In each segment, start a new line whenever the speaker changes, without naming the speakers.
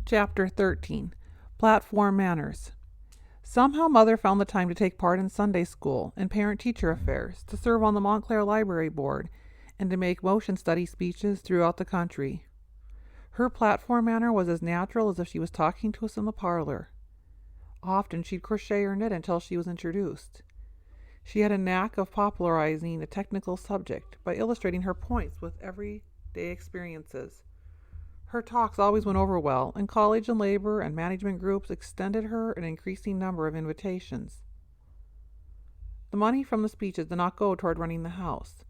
Chapter 13. Platform Manners. Somehow Mother found the time to take part in Sunday school and parent-teacher affairs, to serve on the Montclair Library Board, and to make motion study speeches throughout the country. Her platform manner was as natural as if she was talking to us in the parlor. Often she'd crochet or knit until she was introduced. She had a knack of popularizing a technical subject by illustrating her points with everyday experiences. Her talks always went over well, and college and labor and management groups extended her an increasing number of invitations. The money from the speeches did not go toward running the house.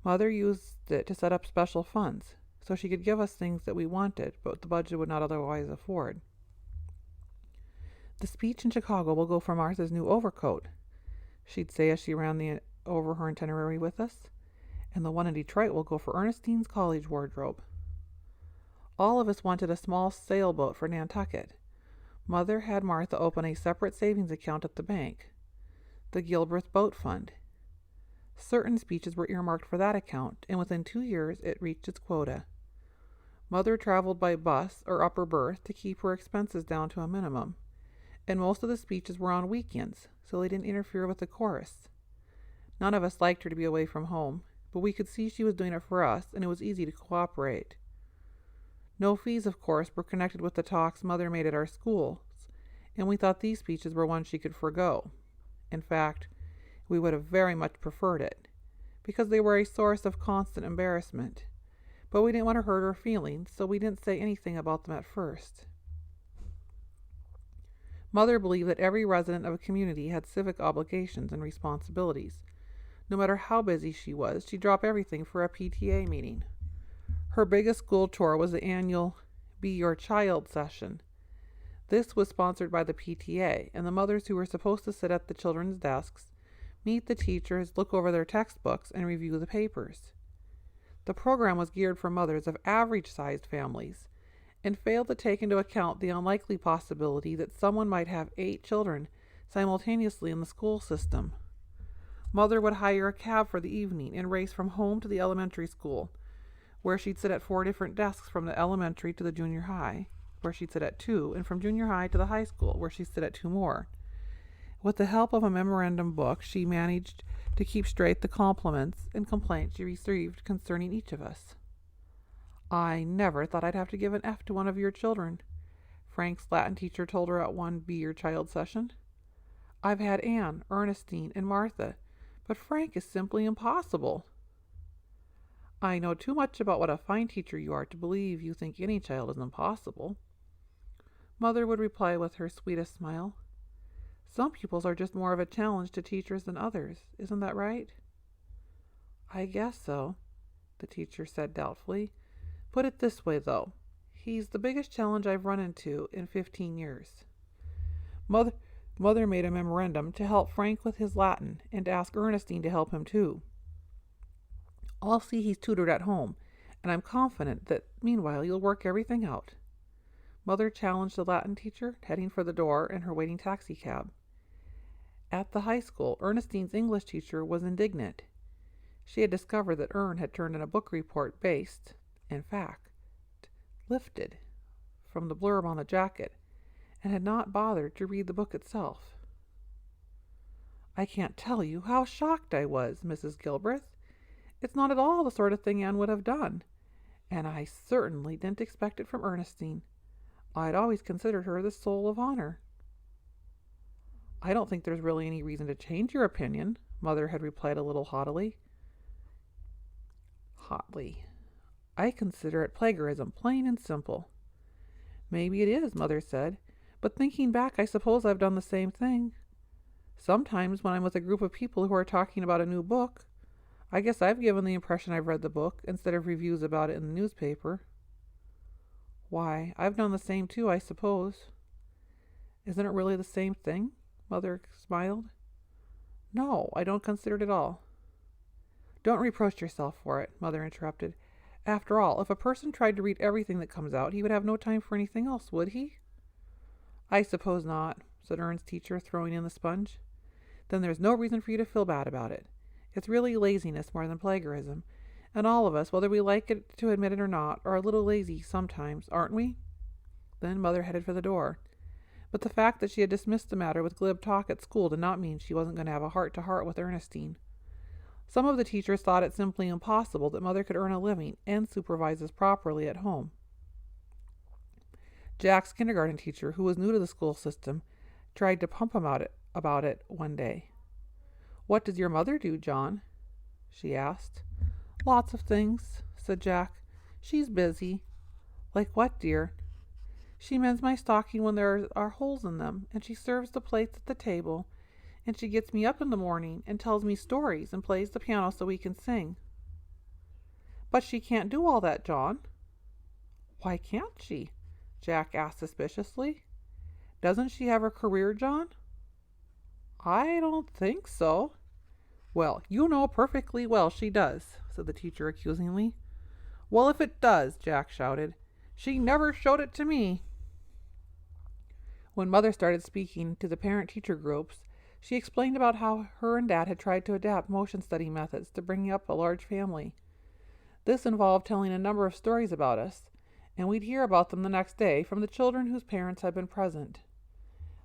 Mother used it to set up special funds, so she could give us things that we wanted, but the budget would not otherwise afford. "The speech in Chicago will go for Martha's new overcoat," she'd say as she ran over her itinerary with us, "and the one in Detroit will go for Ernestine's college wardrobe." All of us wanted a small sailboat for Nantucket. Mother had Martha open a separate savings account at the bank, the Gilbreth Boat Fund. Certain speeches were earmarked for that account, and within 2 years it reached its quota. Mother traveled by bus or upper berth to keep her expenses down to a minimum, and most of the speeches were on weekends, so they didn't interfere with the chorus. None of us liked her to be away from home, but we could see she was doing it for us, and it was easy to cooperate. No fees, of course, were connected with the talks Mother made at our schools, and we thought these speeches were ones she could forego. In fact, we would have very much preferred it, because they were a source of constant embarrassment. But we didn't want to hurt her feelings, so we didn't say anything about them at first. Mother believed that every resident of a community had civic obligations and responsibilities. No matter how busy she was, she'd drop everything for a PTA meeting. Her biggest school tour was the annual Be Your Child session. This was sponsored by the PTA, and the mothers who were supposed to sit at the children's desks, meet the teachers, look over their textbooks, and review the papers. The program was geared for mothers of average-sized families, and failed to take into account the unlikely possibility that someone might have 8 children simultaneously in the school system. Mother would hire a cab for the evening and race from home to the elementary school, where she'd sit at 4 different desks, from the elementary to the junior high, where she'd sit at 2, and from junior high to the high school, where she'd sit at 2 more. With the help of a memorandum book, she managed to keep straight the compliments and complaints she received concerning each of us. "I never thought I'd have to give an F to one of your children," Frank's Latin teacher told her at one Be Your Child session. "I've had Anne, Ernestine, and Martha, but Frank is simply impossible." "I know too much about what a fine teacher you are to believe you think any child is impossible," Mother would reply with her sweetest smile. "Some pupils are just more of a challenge to teachers than others. Isn't that right?" "I guess so," the teacher said doubtfully. "Put it this way, though. He's the biggest challenge I've run into in 15 years. Mother made a memorandum to help Frank with his Latin and to ask Ernestine to help him too. I'll see he's tutored at home, and I'm confident that meanwhile you'll work everything out." Mother challenged the Latin teacher, heading for the door in her waiting taxicab. At the high school, Ernestine's English teacher was indignant. She had discovered that Ern had turned in a book report based, in fact, lifted from the blurb on the jacket, and had not bothered to read the book itself. "I can't tell you how shocked I was, Mrs. Gilbreth. It's not at all the sort of thing Anne would have done, and I certainly didn't expect it from Ernestine. I'd always considered her the soul of honor." "I don't think there's really any reason to change your opinion," Mother had replied a little hotly. "I consider it plagiarism, plain and simple." "Maybe it is," Mother said, "but thinking back, I suppose I've done the same thing. Sometimes when I'm with a group of people who are talking about a new book, I guess I've given the impression I've read the book instead of reviews about it in the newspaper." "Why, I've done the same too, I suppose." "Isn't it really the same thing?" Mother smiled. "No, I don't consider it at all." "Don't reproach yourself for it," Mother interrupted. "After all, if a person tried to read everything that comes out, he would have no time for anything else, would he?" "I suppose not," said Ern's teacher, throwing in the sponge. "Then there's no reason for you to feel bad about it. It's really laziness more than plagiarism, and all of us, whether we like it to admit it or not, are a little lazy sometimes, aren't we?" Then Mother headed for the door. But the fact that she had dismissed the matter with glib talk at school did not mean she wasn't going to have a heart-to-heart with Ernestine. Some of the teachers thought it simply impossible that Mother could earn a living and supervise us properly at home. Jack's kindergarten teacher, who was new to the school system, tried to pump him about it one day. "What does your mother do, John?" she asked. "Lots of things," said Jack. "She's busy." "Like what, dear?" "She mends my stocking when there are holes in them, and she serves the plates at the table, and she gets me up in the morning and tells me stories and plays the piano so we can sing." "But she can't do all that, John." "Why can't she?" Jack asked suspiciously. "Doesn't she have a career, John?" "I don't think so." "Well, you know perfectly well she does," said the teacher accusingly. "Well, if it does," Jack shouted, "she never showed it to me." When Mother started speaking to the parent-teacher groups, she explained about how her and Dad had tried to adapt motion study methods to bring up a large family. This involved telling a number of stories about us, and we'd hear about them the next day from the children whose parents had been present.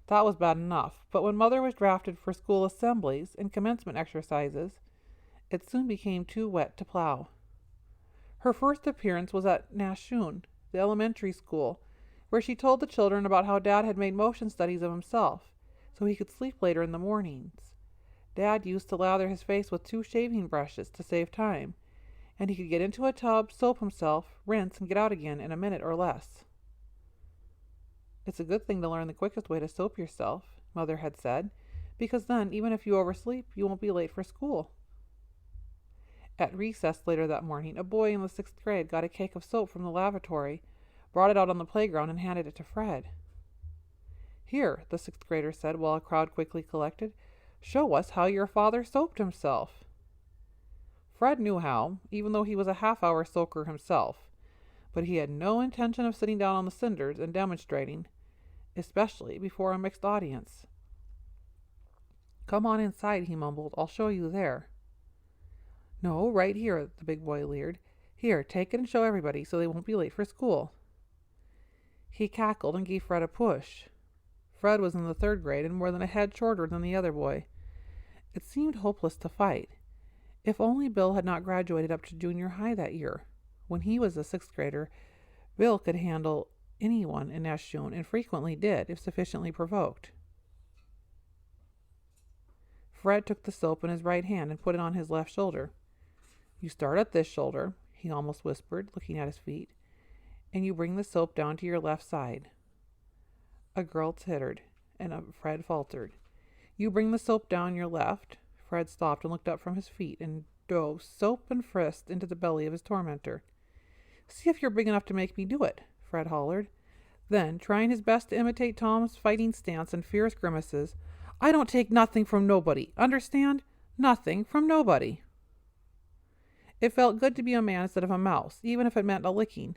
That was bad enough, but when Mother was drafted for school assemblies and commencement exercises, it soon became too wet to plow. Her first appearance was at Nashun, the elementary school, where she told the children about how Dad had made motion studies of himself, so he could sleep later in the mornings. Dad used to lather his face with 2 shaving brushes to save time, and he could get into a tub, soap himself, rinse, and get out again in a minute or less. "It's a good thing to learn the quickest way to soap yourself," Mother had said, "because then, even if you oversleep, you won't be late for school." At recess later that morning, a boy in the 6th grade got a cake of soap from the lavatory, brought it out on the playground, and handed it to Fred. "Here," the 6th grader said while a crowd quickly collected, "show us how your father soaped himself." Fred knew how, even though he was a half-hour soaker himself, but he had no intention of sitting down on the cinders and demonstrating, especially before a mixed audience. "Come on inside," he mumbled. "I'll show you there." "No, right here," the big boy leered. "Here, take it and show everybody so they won't be late for school." He cackled and gave Fred a push. Fred was in the 3rd grade and more than a head shorter than the other boy. It seemed hopeless to fight. If only Bill had not graduated up to junior high that year. When he was a 6th grader, Bill could handle anyone in Nashun, and frequently did, if sufficiently provoked. Fred took the soap in his right hand and put it on his left shoulder. "You start at this shoulder," he almost whispered, looking at his feet, "and you bring the soap down to your left side." A girl tittered, and Fred faltered. "You bring the soap down your left." Fred stopped and looked up from his feet and dove soap and frisked into the belly of his tormentor. "See if you're big enough to make me do it," Fred hollered. Then, trying his best to imitate Tom's fighting stance and fierce grimaces, "I don't take nothing from nobody. Understand? Nothing from nobody." It felt good to be a man instead of a mouse, even if it meant a licking,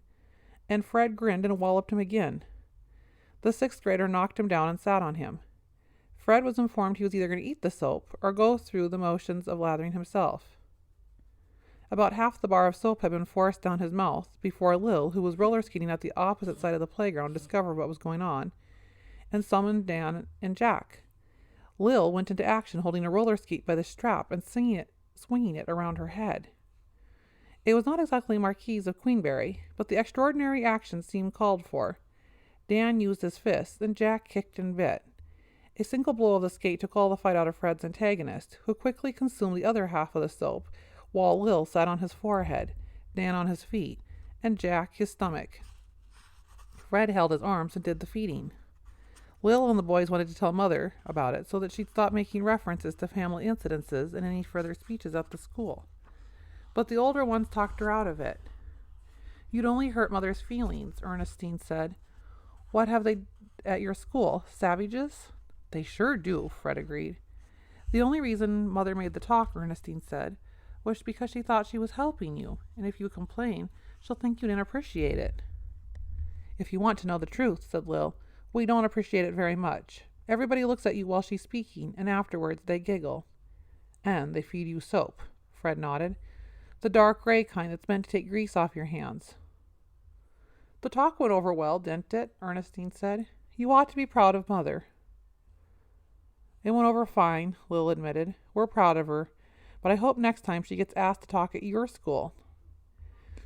and Fred grinned and walloped him again. The 6th grader knocked him down and sat on him. Fred was informed he was either going to eat the soap or go through the motions of lathering himself. About half the bar of soap had been forced down his mouth before Lil, who was roller skating at the opposite side of the playground, discovered what was going on and summoned Dan and Jack. Lil went into action holding a roller skate by the strap and swinging it around her head. It was not exactly Marquise of Queenberry, but the extraordinary action seemed called for. Dan used his fists, and Jack kicked and bit. A single blow of the skate took all the fight out of Fred's antagonist, who quickly consumed the other half of the soap, while Lil sat on his forehead, Dan on his feet, and Jack his stomach. Fred held his arms and did the feeding. Lil and the boys wanted to tell Mother about it so that she'd stop making references to family incidences in any further speeches at the school. But the older ones talked her out of it. "You'd only hurt Mother's feelings," Ernestine said. "What have they at your school? Savages?" "They sure do," Fred agreed. "The only reason Mother made the talk," Ernestine said, "was because she thought she was helping you, and if you complain, she'll think you didn't appreciate it." "If you want to know the truth," said Lil, "we don't appreciate it very much. Everybody looks at you while she's speaking, and afterwards they giggle." "And they feed you soap," Fred nodded. "The dark gray kind that's meant to take grease off your hands." The talk went over well, didn't it? Ernestine said. You ought to be proud of Mother. It went over fine, Lil admitted. We're proud of her, but I hope next time she gets asked to talk at your school.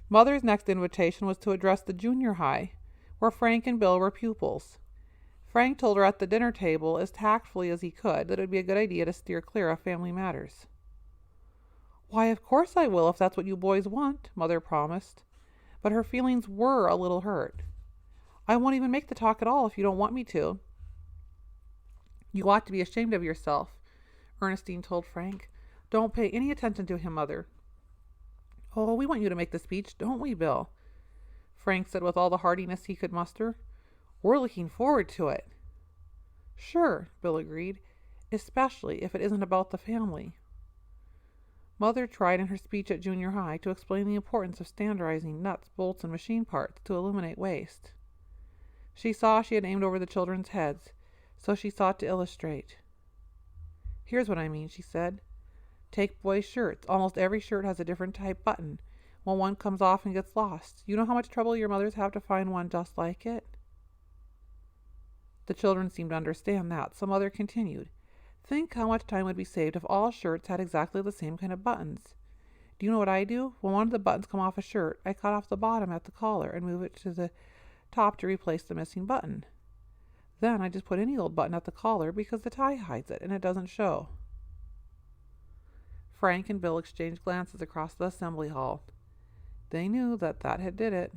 Mother's next invitation was to address the junior high, where Frank and Bill were pupils. Frank told her at the dinner table, as tactfully as he could, that it would be a good idea to steer clear of family matters. Why, of course I will, if that's what you boys want, Mother promised. But her feelings were a little hurt. I won't even make the talk at all if you don't want me to. You ought to be ashamed of yourself, Ernestine told Frank. Don't pay any attention to him, Mother. Oh, we want you to make the speech, don't we, Bill? Frank said with all the heartiness he could muster. We're looking forward to it. Sure, Bill agreed, especially if it isn't about the family. Mother tried in her speech at junior high to explain the importance of standardizing nuts, bolts, and machine parts to eliminate waste. She saw she had aimed over the children's heads, so she sought to illustrate. Here's what I mean, she said. Take boys' shirts. Almost every shirt has a different type button. When one comes off and gets lost, you know how much trouble your mothers have to find one just like it? The children seemed to understand that, so Mother continued. Think how much time would be saved if all shirts had exactly the same kind of buttons. Do you know what I do? When one of the buttons come off a shirt, I cut off the bottom at the collar and move it to the top to replace the missing button. Then I just put any old button at the collar because the tie hides it and it doesn't show. Frank and Bill exchanged glances across the assembly hall. They knew that had did it.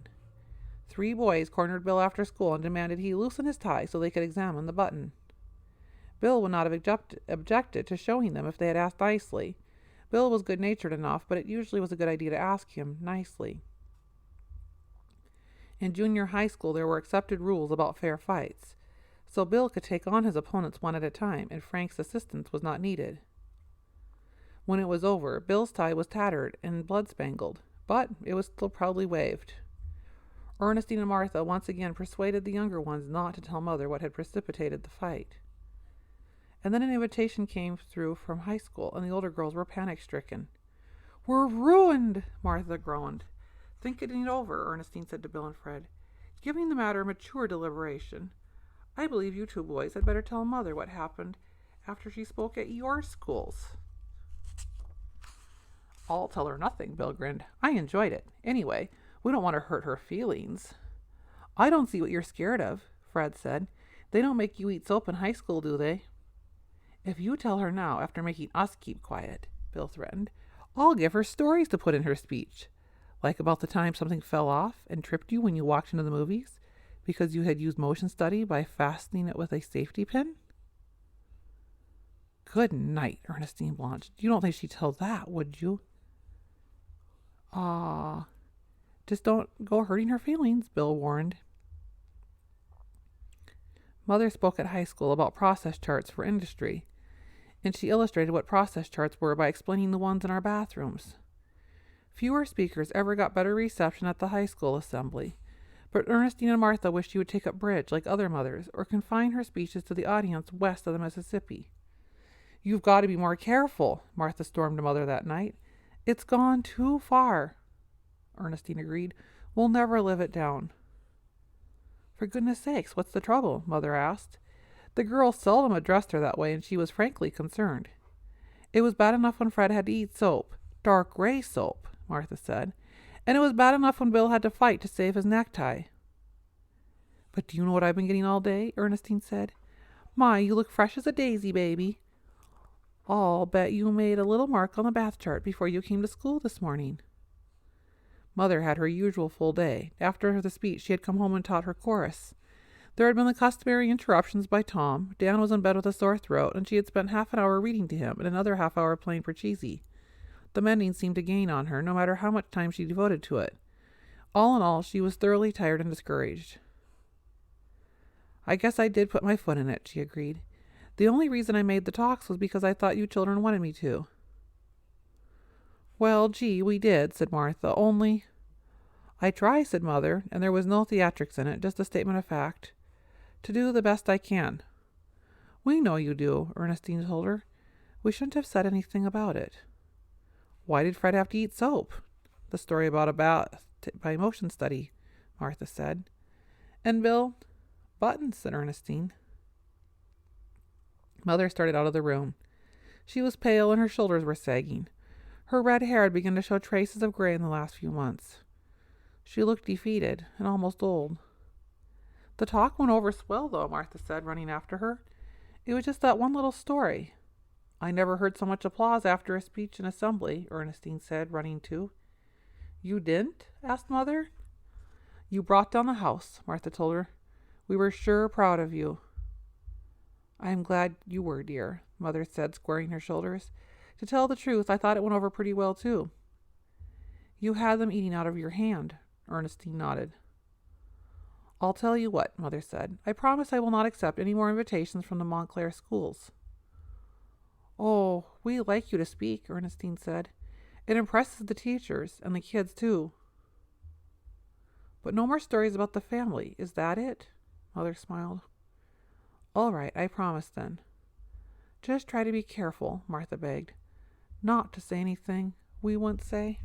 3 boys cornered Bill after school and demanded he loosen his tie so they could examine the button. Bill would not have objected to showing them if they had asked nicely. Bill was good-natured enough, but it usually was a good idea to ask him nicely. In junior high school, there were accepted rules about fair fights, so Bill could take on his opponents one at a time, and Frank's assistance was not needed. When it was over, Bill's tie was tattered and blood-spangled, but it was still proudly waved. Ernestine and Martha once again persuaded the younger ones not to tell Mother what had precipitated the fight. And then an invitation came through from high school, and the older girls were panic-stricken. We're ruined, Martha groaned. Think it over, Ernestine said to Bill and Fred. Giving the matter mature deliberation, I believe you 2 boys had better tell Mother what happened after she spoke at your schools. I'll tell her nothing, Bill grinned. I enjoyed it. Anyway, we don't want to hurt her feelings. I don't see what you're scared of, Fred said. They don't make you eat soap in high school, do they? If you tell her now, after making us keep quiet, Bill threatened, I'll give her stories to put in her speech. Like about the time something fell off and tripped you when you walked into the movies because you had used motion study by fastening it with a safety pin? Good night, Ernestine blanched. You don't think she'd tell that, would you? Just don't go hurting her feelings, Bill warned. Mother spoke at high school about process charts for industry, and she illustrated what process charts were by explaining the ones in our bathrooms. Fewer speakers ever got better reception at the high school assembly, but Ernestine and Martha wished she would take up bridge like other mothers, or confine her speeches to the audience west of the Mississippi. You've got to be more careful, Martha stormed to Mother that night. It's gone too far, Ernestine agreed. We'll never live it down. For goodness sakes, what's the trouble? Mother asked. The girls seldom addressed her that way, and she was frankly concerned. It was bad enough when Fred had to eat soap, dark gray soap, Martha said, and it was bad enough when Bill had to fight to save his necktie. But do you know what I've been getting all day? Ernestine said. My, you look fresh as a daisy, baby. I'll bet you made a little mark on the bath chart before you came to school this morning. Mother had her usual full day. After the speech, she had come home and taught her chorus. There had been the customary interruptions by Tom. Dan was in bed with a sore throat, and she had spent half an hour reading to him and another half hour playing Parcheesi. The mending seemed to gain on her, no matter how much time she devoted to it. All in all, she was thoroughly tired and discouraged. I guess I did put my foot in it, she agreed. The only reason I made the talks was because I thought you children wanted me to. Well, gee, we did, said Martha, only... I try, said Mother, and there was no theatrics in it, just a statement of fact. To do the best I can. We know you do, Ernestine told her. We shouldn't have said anything about it. Why did Fred have to eat soap? The story about a bath by motion study, Martha said. And Bill? Buttons, said Ernestine. Mother started out of the room. She was pale and her shoulders were sagging. Her red hair had begun to show traces of gray in the last few months. She looked defeated and almost old. The talk went over swell, though, Martha said, running after her. It was just that one little story. I never heard so much applause after a speech in assembly, Ernestine said, running too. You didn't? Asked Mother. You brought down the house, Martha told her. We were sure proud of you. I am glad you were, dear, Mother said, squaring her shoulders. To tell the truth, I thought it went over pretty well, too. You had them eating out of your hand, Ernestine nodded. I'll tell you what, Mother said. I promise I will not accept any more invitations from the Montclair schools. Oh, we like you to speak, Ernestine said. It impresses the teachers, and the kids, too. But no more stories about the family, is that it? Mother smiled. All right, I promise then. Just try to be careful, Martha begged. Not to say anything we wouldn't say.